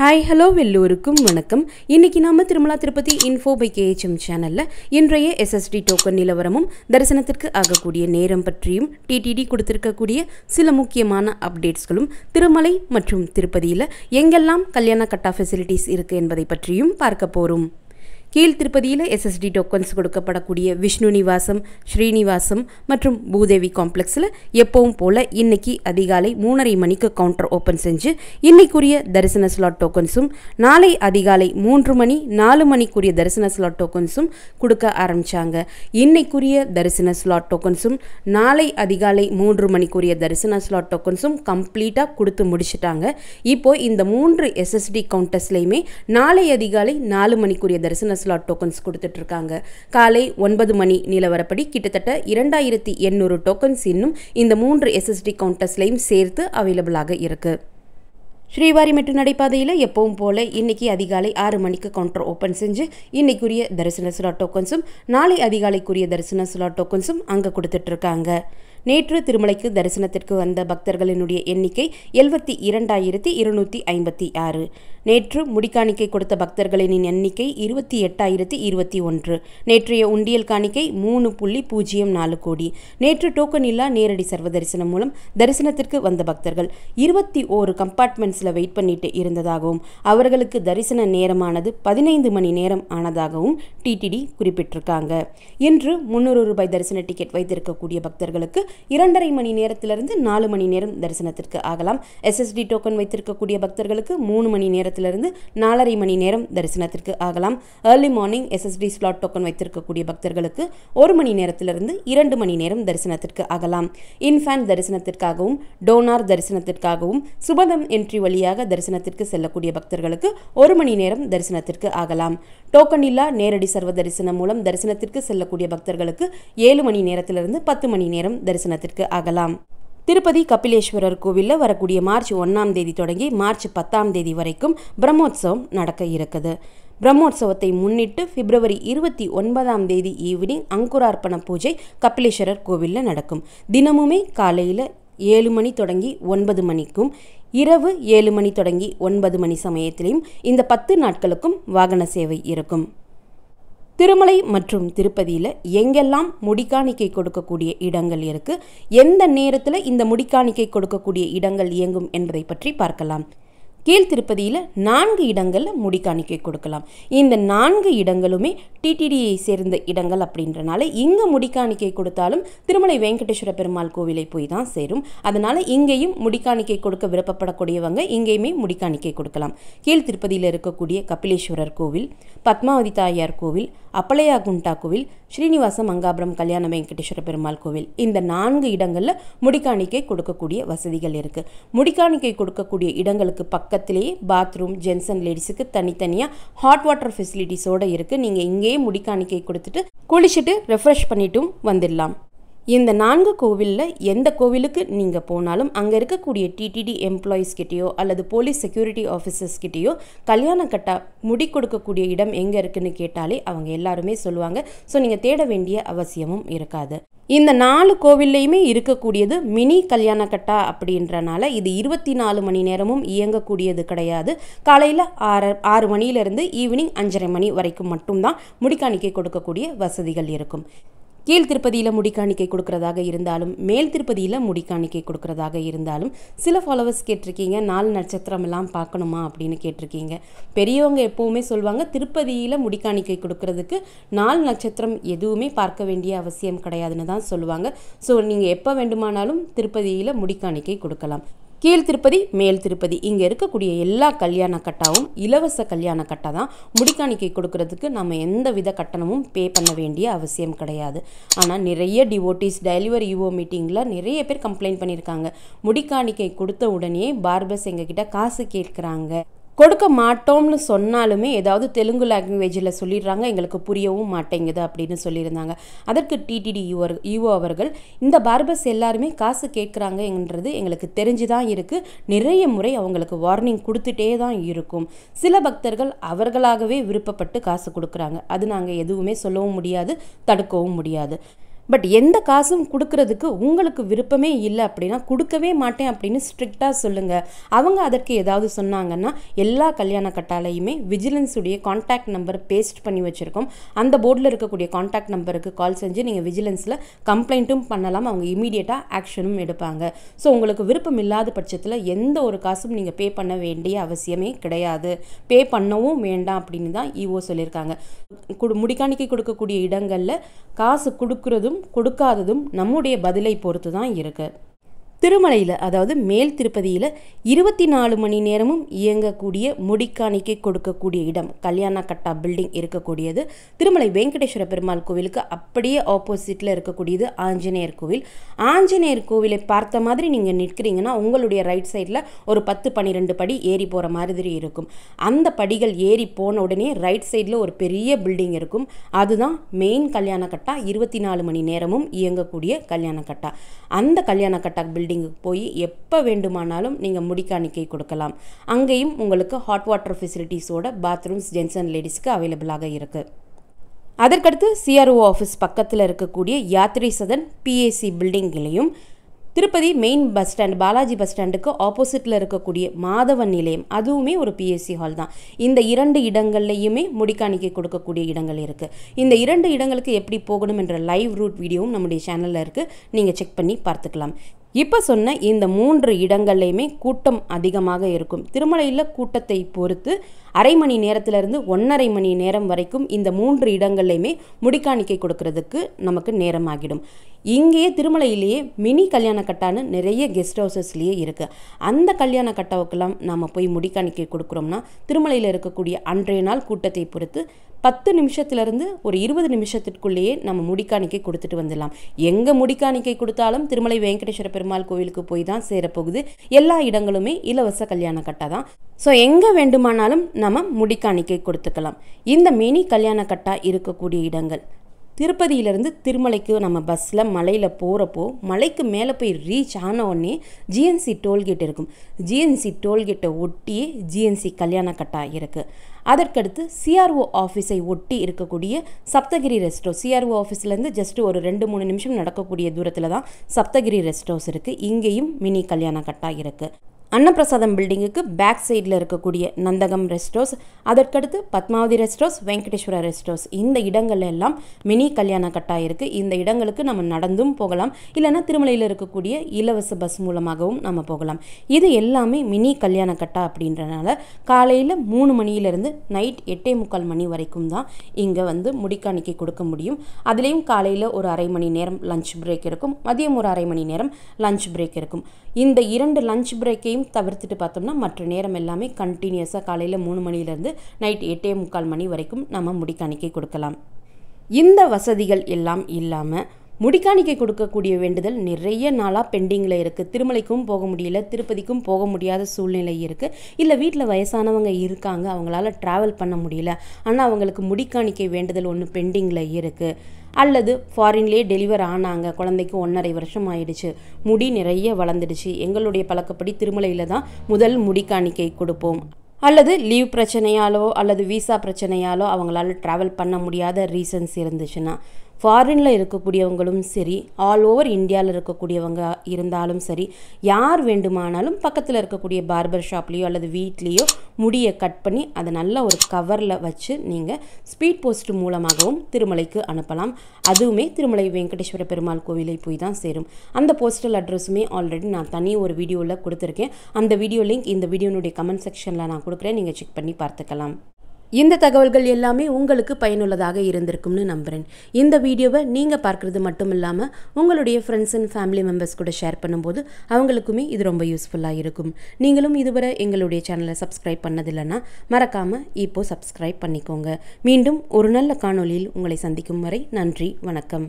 Hi hello எல்லோருக்கும் வணக்கம். இன்னைக்கு நாம Tirumala Tirupati info by KHM சேனல்ல இன்றைய SSD டோக்கன் நிலவரமும் தரிசனத்திற்கு ஆகக்கூடிய நேரம் பற்றியும் TTD கொடுத்திருக்கக்கூடிய சில முக்கியமான அப்டேட்ஸ்களும் திருமலை மற்றும் திருப்பதியில் எங்கெல்லாம் கல்யாண கட்டா ஃபெசிலிட்டிஸ் இருக்கு என்பதை பற்றியும் பார்க்க போறோம். கீழ் திருப்பதியில் SSD டோக்கன்ஸ் கொடுக்கப்படக்கூடிய விஷ்ணு நிவாசம், ஸ்ரீனிவாசம் மற்றும் பூதேவி காம்ப்ளெக்ஸில் எப்பவும் போல இன்னைக்கு அதிகாலை 3:30 மணிக்கு கவுண்டர் ஓப்பன் செஞ்சு இன்னைக்குரிய தரிசன ஸ்லாட் டோக்கன்ஸும் நாளை அதிகாலை 3 மணி 4 மணிக்குரிய தரிசன ஸ்லாட் டோக்கன்ஸும் கொடுக்க ஆரம்பிச்சாங்க. இன்னைக்குரிய தரிசன ஸ்லாட் டோக்கன்ஸும் நாளை அதிகாலை 3 மணிக்குரிய தரிசன ஸ்லாட் டோக்கன்ஸும் கம்ப்ளீட்டாக கொடுத்து முடிச்சிட்டாங்க. இப்போ இந்த 3 SSD கவுண்டர்ஸ்லையுமே நாளை அதிகாலை 4 மணிக்குரிய தரிசன ஸ்லாட் டோக்கன்ஸ் கொடுத்துட்டு இருக்காங்க. காலை 9 மணி நிலவரப்படி கிட்டத்தட்ட 2800 டோக்கன்ஸ் இன்னும் இந்த 3 SSD கவுண்டர்ஸ்லையும் சேர்த்து அவைலபிளாக இருக்கு. ஸ்ரீவாரிமெட்டு நடைபாதையில் எப்பவும் போல இன்னைக்கு அதிகாலை 6 மணிக்கு கவுண்டர் ஓப்பன் செஞ்சு இன்னைக்குரிய தரிசன ஸ்லாட் டோக்கன்ஸும் நாளை அதிகாலைக்குரிய தரிசன ஸ்லாட் டோக்கன்ஸும் அங்கே கொடுத்துட்டு இருக்காங்க. நேற்று திருமலைக்கு தரிசனத்திற்கு வந்த பக்தர்களினுடைய எண்ணிக்கை 72,256. நேற்று முடிக்காணிக்கை கொடுத்த பக்தர்களின் எண்ணிக்கை 28,021. நேற்றைய உண்டியல் காணிக்கை 3.04 கோடி. நேற்று டோக்கன் இல்லா நேரடி சர்வ தரிசனம் மூலம் தரிசனத்திற்கு வந்த பக்தர்கள் 21 கம்பார்ட்மெண்ட்ஸில் வெயிட் பண்ணிட்டு இருந்ததாகவும் அவர்களுக்கு தரிசன நேரமானது 15 மணி நேரம் ஆனதாகவும் TTD குறிப்பிட்டிருக்காங்க. இன்று 300 ரூபாய் தரிசன டிக்கெட் வைத்திருக்கக்கூடிய பக்தர்களுக்கு 2.5 மணி நேரத்திலிருந்து 4 மணி நேரம் தரிசனத்திற்கு ஆகலாம். SSD டோக்கன் வைத்திருக்கக்கூடிய பக்தர்களுக்கு 3 மணி நேரத்திலிருந்து 4.5 மணி நேரம் தரிசனத்திற்கு ஆகலாம். Early morning SSD slot token வைத்திருக்கக்கூடிய பக்தர்களுக்கு 1 மணி நேரத்திலிருந்து 2 மணி நேரம் தரிசனத்திற்கு ஆகலாம். இன்ஃபேன் தரிசனத்திற்காகவும் டோனார் தரிசனத்திற்காகவும் சுபதம் என்ட்ரி வழியாக தரிசனத்திற்கு செல்லக்கூடிய பக்தர்களுக்கு 1 மணி நேரம் தரிசனத்திற்கு ஆகலாம். டோக்கன் இல்லா நேரடி சர்வ தரிசனம் மூலம் தரிசனத்திற்கு செல்லக்கூடிய பக்தர்களுக்கு 7 மணி நேரத்திலிருந்து 10 மணி நேரம் தரிசனத்திற்கு ஆகலாம். திருப்பதி கபிலேஸ்வரர் கோவிலில் வரக்கூடிய மார்ச் 1ஆம் தேதி தொடங்கி மார்ச் 10ஆம் தேதி வரைக்கும் பிரம்மோற்சவம் நடக்க இருக்குது. பிரம்மோற்சவத்தை முன்னிட்டு பிப்ரவரி 29ஆம் தேதி ஈவினிங் அங்குரார்ப்பண பூஜை கபிலேஸ்வரர் கோவிலில் நடக்கும். தினமுமே காலையில் 7 மணி தொடங்கி 9 மணிக்கும் இரவு 7 மணி தொடங்கி 9 மணி சமயத்திலையும் இந்த 10 நாட்களுக்கும் வாகன சேவை இருக்கும். திருமலை மற்றும் திருப்பதியில் எங்கெல்லாம் முடிக்காணிக்கை கொடுக்கக்கூடிய இடங்கள் இருக்கு, எந்த நேரத்தில் இந்த முடிக்காணிக்கை கொடுக்கக்கூடிய இடங்கள் இயங்கும் என்பதை பற்றி பார்க்கலாம். கீழ் திருப்பதியில் 4 இடங்களில் முடிக்காணிக்கை கொடுக்கலாம். இந்த 4 இடங்களுமே TTDயை சேர்ந்த இடங்கள் அப்படின்றனால இங்கே முடிக்காணிக்கை கொடுத்தாலும் திருமலை வெங்கடேஸ்வர பெருமாள் கோவிலை போய் தான் சேரும். அதனால் இங்கேயும் முடிக்காணிக்கை கொடுக்க விருப்பப்படக்கூடியவங்க இங்கேயுமே முடிக்காணிக்கை கொடுக்கலாம். கீழ் திருப்பதியில் இருக்கக்கூடிய கபிலேஸ்வரர் கோவில், பத்மாவதி தாயார் கோவில், அப்பளையா குண்டா கோவில், ஸ்ரீனிவாச மங்காபுரம் கல்யாண வெங்கடேஸ்வர பெருமாள் கோவில், இந்த 4 இடங்களில் முடிக்காணிக்கை கொடுக்கக்கூடிய வசதிகள் இருக்குது. முடிக்காணிக்கை கொடுக்கக்கூடிய இடங்களுக்கு பக்கத்திலேயே பாத்ரூம், ஜென்ஸ் அண்ட் லேடிஸுக்கு தனித்தனியாக ஹாட் வாட்டர் ஃபெசிலிட்டிஸோடு இருக்குது. நீங்கள் இங்கேயே முடிக்காணிக்கை கொடுத்துட்டு குளிச்சுட்டு ரெஃப்ரெஷ் பண்ணிட்டும் வந்துடலாம். இந்த 4 கோவிலில் எந்த கோவிலுக்கு நீங்கள் போனாலும் அங்கே இருக்கக்கூடிய TTD எம்ப்ளாயீஸ் கிட்டேயோ அல்லது போலீஸ் செக்யூரிட்டி ஆஃபீஸர்ஸ் கிட்டேயோ கல்யாண கட்டா முடி கொடுக்கக்கூடிய இடம் எங்கே இருக்குன்னு கேட்டாலே அவங்க எல்லாருமே சொல்லுவாங்க. ஸோ நீங்கள் தேட வேண்டிய அவசியமும் இருக்காது. இந்த 4 கோவில்லையுமே இருக்கக்கூடியது மினி கல்யாண கட்டா அப்படின்றனால இது 24 மணி நேரமும் இயங்கக்கூடியது கிடையாது. காலையில் 6 மணியிலிருந்து ஈவினிங் 5:30 மணி வரைக்கும் மட்டும்தான் முடிக்காணிக்கை கொடுக்கக்கூடிய வசதிகள் இருக்கும். கீழ் திருப்பதியில் முடிக்காணிக்கை கொடுக்கறதாக இருந்தாலும் மேல் திருப்பதியில் முடிக்காணிக்கை கொடுக்கறதாக இருந்தாலும் சில ஃபாலோவர்ஸ் கேட்டிருக்கீங்க 4 நட்சத்திரம் எல்லாம் பார்க்கணுமா அப்படின்னு கேட்டிருக்கீங்க. பெரியவங்க எப்போவுமே சொல்லுவாங்க திருப்பதியில் முடிக்காணிக்கை கொடுக்கறதுக்கு 4 நட்சத்திரம் எதுவுமே பார்க்க வேண்டிய அவசியம் கிடையாதுன்னு தான் சொல்லுவாங்க. ஸோ நீங்கள் எப்போ வேண்டுமானாலும் திருப்பதியில் முடிக்காணிக்கை கொடுக்கலாம். கீழ் திருப்பதி, மேல் திருப்பதி இங்கே இருக்கக்கூடிய எல்லா கல்யாண கட்டாவும் இலவச கல்யாண கட்டா தான். முடிக்காணிக்கை கொடுக்கறதுக்கு நம்ம எந்த வித கட்டணமும் பே பண்ண வேண்டிய அவசியம் கிடையாது. ஆனால் நிறைய டிவோட்டிஸ் டெலிவரி ஈவோ மீட்டிங்கில் நிறைய பேர் கம்ப்ளைண்ட் பண்ணியிருக்காங்க. முடிக்காணிக்கை கொடுத்த உடனே பார்பர்ஸ் எங்ககிட்ட காசு கேட்குறாங்க, கொடுக்க மாட்டோம்னு சொன்னாலுமே ஏதாவது தெலுங்கு லாங்குவேஜில் சொல்லிடுறாங்க, எங்களுக்கு புரியவும் மாட்டேங்குது அப்படின்னு சொல்லியிருந்தாங்க. அதற்கு TTD ஈவோ அவர்கள் இந்த பார்பர்ஸ் எல்லாருமே காசு கேட்குறாங்கன்றது எங்களுக்கு தெரிஞ்சு தான் இருக்குது, நிறைய முறை அவங்களுக்கு வார்னிங் கொடுத்துட்டே தான் இருக்கும். சில பக்தர்கள் அவர்களாகவே விருப்பப்பட்டு காசு கொடுக்குறாங்க, அது நாங்கள் எதுவுமே சொல்லவும் முடியாது, தடுக்கவும் முடியாது. பட் எந்த காசும் கொடுக்கறதுக்கு உங்களுக்கு விருப்பமே இல்லை அப்படின்னா கொடுக்கவே மாட்டேன் அப்படின்னு ஸ்ட்ரிக்டாக சொல்லுங்கள். அவங்க அதற்கு ஏதாவது சொன்னாங்கன்னா எல்லா கல்யாண கட்டாலையுமே விஜிலன்ஸுடைய கான்டாக்ட் நம்பர் பேஸ்ட் பண்ணி வச்சுருக்கோம். அந்த போர்டில் இருக்கக்கூடிய கான்டாக்ட் நம்பருக்கு கால் செஞ்சு நீங்கள் விஜிலன்ஸில் கம்ப்ளைண்ட்டும் பண்ணலாம். அவங்க இமீடியட்டாக ஆக்ஷனும் எடுப்பாங்க. ஸோ உங்களுக்கு விருப்பம் இல்லாத பட்சத்தில் எந்த ஒரு காசும் நீங்கள் பே பண்ண வேண்டிய அவசியமே கிடையாது. பே பண்ணவும் வேண்டாம் அப்படின்னு தான் இஓ சொல்லியிருக்காங்க. முடிக்காணிக்கை கொடுக்கக்கூடிய இடங்களில் காசு கொடுக்கறதும் கொடுக்காததும் நம்முடைய பதிலை பொறுத்து தான் இருக்கு. திருமலையில் அதாவது மேல் திருப்பதியில் 24 மணி நேரமும் இயங்கக்கூடிய முடிக்காணிக்கை கொடுக்கக்கூடிய இடம் கல்யாண கட்டா பில்டிங் இருக்கக்கூடியது திருமலை வெங்கடேஸ்வர பெருமாள் கோவிலுக்கு அப்படியே ஆப்போசிட்டில் இருக்கக்கூடியது ஆஞ்சநேயர் கோவில். ஆஞ்சநேயர் கோவிலை பார்த்த மாதிரி நீங்கள் நிற்கிறீங்கன்னா உங்களுடைய ரைட் சைடில் ஒரு 10-12 படி ஏறி போகிற மாதிரி இருக்கும். அந்த படிகள் ஏறி போன உடனே ரைட் சைடில் ஒரு பெரிய பில்டிங் இருக்கும். அதுதான் மெயின் கல்யாண கட்டா, 24 மணி நேரமும் இயங்கக்கூடிய கல்யாண கட்டா. அந்த கல்யாண கட்டா பில்டிங் போய் எப்போ வேண்டுமானாலும் நீங்கள் முடிக்காணிக்கை கொடுக்கலாம். அங்கேயும் உங்களுக்கு ஹாட் வாட்டர் ஃபெசிலிட்டிஸோட பாத்ரூம்ஸ் ஜென்ட்ஸ் அண்ட் லேடிஸ்க்கு அவைலபிளாக இருக்குது. அதற்கடுத்து சிஆர்ஓ ஆஃபீஸ் பக்கத்தில் இருக்கக்கூடிய யாத்ரி சதன் பிஏசி பில்டிங்லையும் Tirupati main bus stand Balaji bus ஸ்டாண்டுக்கு ஆப்போசிட்டில் இருக்கக்கூடிய மாதவன் நிலையம் அதுவுமே ஒரு பிஎஸ்சி ஹால் தான். இந்த 2 இடங்கள்லையுமே முடிக்காணிக்கை கொடுக்கக்கூடிய இடங்கள் இருக்குது. இந்த 2 இடங்களுக்கு எப்படி போகணும் என்ற லைவ் ரூட் வீடியோவும் நம்முடைய சேனலில் இருக்குது. நீங்கள் செக் பண்ணி பார்த்துக்கலாம். இப்போ சொன்ன இந்த 3 இடங்கள்லையுமே கூட்டம் அதிகமாக இருக்கும். திருமலையில் கூட்டத்தை பொறுத்து அரை மணி நேரத்திலிருந்து 1.5 மணி நேரம் வரைக்கும் இந்த 3 இடங்கள்லையுமே முடிக்காணிக்கை கொடுக்கறதுக்கு நமக்கு நேரம் ஆகிடும். இங்கேயே திருமலையிலேயே மினி கல்யாண கட்டான்னு நிறைய கெஸ்ட் ஹவுசஸ்லேயே இருக்குது. அந்த கல்யாண கட்டாவுக்கெல்லாம் நம்ம போய் முடிக்காணிக்கை கொடுக்குறோம்னா திருமலையில் இருக்கக்கூடிய அன்றைய நாள் கூட்டத்தை பொறுத்து 10 நிமிஷத்துலேருந்து ஒரு 20 நிமிஷத்துக்குள்ளேயே நம்ம முடிக்காணிக்கை கொடுத்துட்டு வந்துடலாம். எங்கே முடிக்காணிக்கை கொடுத்தாலும் திருமலை வெங்கடேஸ்வர பெருமாள் கோவிலுக்கு போய் தான் சேரப்போகுது. எல்லா இடங்களுமே இலவச கல்யாண கட்டா தான். ஸோ எங்கே வேண்டுமானாலும் நம்ம முடிக்காணிக்கை கொடுத்துக்கலாம். இந்த மினி கல்யாண கட்டா இருக்கக்கூடிய இடங்கள் திருப்பதியிலேருந்து திருமலைக்கு நம்ம பஸ்ஸில் மலையில் போகிறப்போ மலைக்கு மேலே போய் ரீச் ஆன உடனே ஜிஎன்சி டோல்கேட் இருக்கும். ஜிஎன்சி டோல்கேட்டை ஒட்டியே ஜிஎன்சி கல்யாண கட்டா இருக்குது. அதற்கடுத்து சிஆர்ஓ ஆஃபீஸை ஒட்டி இருக்கக்கூடிய சப்தகிரி ரெஸ்ட் ஹவுஸ், சிஆர்ஓ ஆஃபீஸ்லேருந்து ஜஸ்ட் ஒரு 2-3 நிமிஷம் நடக்கக்கூடிய தூரத்தில் தான் சப்தகிரி ரெஸ்ட் ஹவுஸ் இருக்குது. இங்கேயும் மினி கல்யாண கட்டா இருக்குது. அன்னப்பிரசாதம் பில்டிங்குக்கு பேக் சைடில் இருக்கக்கூடிய நந்தகம் ரெஸ்ட் ஹவுஸ், அதற்கடுத்து Padmavathi rest house, Venkateswara rest house, இந்த இடங்கள் எல்லாம் மினி கல்யாண கட்டா இருக்குது. இந்த இடங்களுக்கு நம்ம நடந்தும் போகலாம், இல்லைனா திருமலையில் இருக்கக்கூடிய இலவச பஸ் மூலமாகவும் நம்ம போகலாம். இது எல்லாமே மினி கல்யாண கட்டா அப்படின்றனால காலையில் 3 மணியிலிருந்து நைட் 8:45 மணி வரைக்கும் தான் இங்கே வந்து முடிக்காணிக்கை கொடுக்க முடியும். அதுலேயும் காலையில் ஒரு அரை மணி நேரம் லஞ்ச் பிரேக் இருக்கும், மதியம் ஒரு அரை மணி நேரம் லஞ்ச் பிரேக் இருக்கும். இந்த 2 லஞ்ச் பிரேக்கையும் தவிர்த்துட்டு பார்த்தோம்னா மற்ற நேரம் எல்லாமே கண்டினியூஸாக காலையில் 3 மணிலேருந்து நைட் 8:45 மணி வரைக்கும் நம்ம முடிக்காணிக்கை கொடுக்கலாம். இந்த வசதிகள் எல்லாம் இல்லாமல் முடிக்காணிக்கை கொடுக்கக்கூடிய வேண்டுதல் நிறைய நாளாக பெண்டிங்கில் இருக்குது. திருமலைக்கும் போக முடியல, திருப்பதிக்கும் போக முடியாத சூழ்நிலை இருக்குது. இல்லை வீட்டில் வயசானவங்க இருக்காங்க, அவங்களால ட்ராவல் பண்ண முடியல, ஆனால் அவங்களுக்கு முடிக்காணிக்கை வேண்டுதல் ஒன்று பெண்டிங்கில் இருக்குது. அல்லது ஃபாரின்லேயே டெலிவர் ஆனாங்க, குழந்தைக்கு 1.5 வருஷம் ஆயிடுச்சு, முடி நிறைய வளர்ந்துடுச்சு, எங்களுடைய பழக்கப்படி திருமலையில் தான் முதல் முடிக்காணிக்கை கொடுப்போம். அல்லது லீவ் பிரச்சனையாலோ அல்லது விசா பிரச்சனையாலோ அவங்களால ட்ராவல் பண்ண முடியாத ரீசன்ஸ் இருந்துச்சுன்னா ஃபாரினில் இருக்கக்கூடியவங்களும் சரி, ஆல் ஓவர் இந்தியாவில் இருக்கக்கூடியவங்க இருந்தாலும் சரி, யார் வேண்டுமானாலும் பக்கத்தில் இருக்கக்கூடிய பார்பர் ஷாப்லேயோ அல்லது வீட்லேயோ முடியை கட் பண்ணி அதை நல்ல ஒரு கவரில் வச்சு நீங்கள் ஸ்பீட் போஸ்ட் மூலமாகவும் திருமலைக்கு அனுப்பலாம். அதுவுமே திருமலை வெங்கடேஸ்வர பெருமாள் கோவிலை போய் தான் சேரும். அந்த போஸ்டல் அட்ரஸுமே ஆல்ரெடி நான் தனி ஒரு வீடியோவில் கொடுத்துருக்கேன். அந்த வீடியோ லிங்க் இந்த வீடியோனுடைய கமெண்ட் செக்ஷனில் நான் கொடுக்குறேன், நீங்கள் செக் பண்ணி பார்த்துக்கலாம். இந்த தகவல்கள் எல்லாமே உங்களுக்கு பயனுள்ளதாக இருந்திருக்கும்னு நம்புகிறேன். இந்த வீடியோவை நீங்கள் பார்க்குறது மட்டும் இல்லாமல் உங்களுடைய ஃப்ரெண்ட்ஸ் அண்ட் ஃபேமிலி மெம்பர்ஸ் கூட ஷேர் பண்ணும்போது அவங்களுக்குமே இது ரொம்ப யூஸ்ஃபுல்லாக இருக்கும். நீங்களும் இதுவரை எங்களுடைய சேனலை சப்ஸ்கிரைப் பண்ணதில்லைன்னா மறக்காமல் இப்போது சப்ஸ்கிரைப் பண்ணிக்கோங்க. மீண்டும் ஒரு நல்ல காணொளியில் உங்களை சந்திக்கும் வரை நன்றி, வணக்கம்.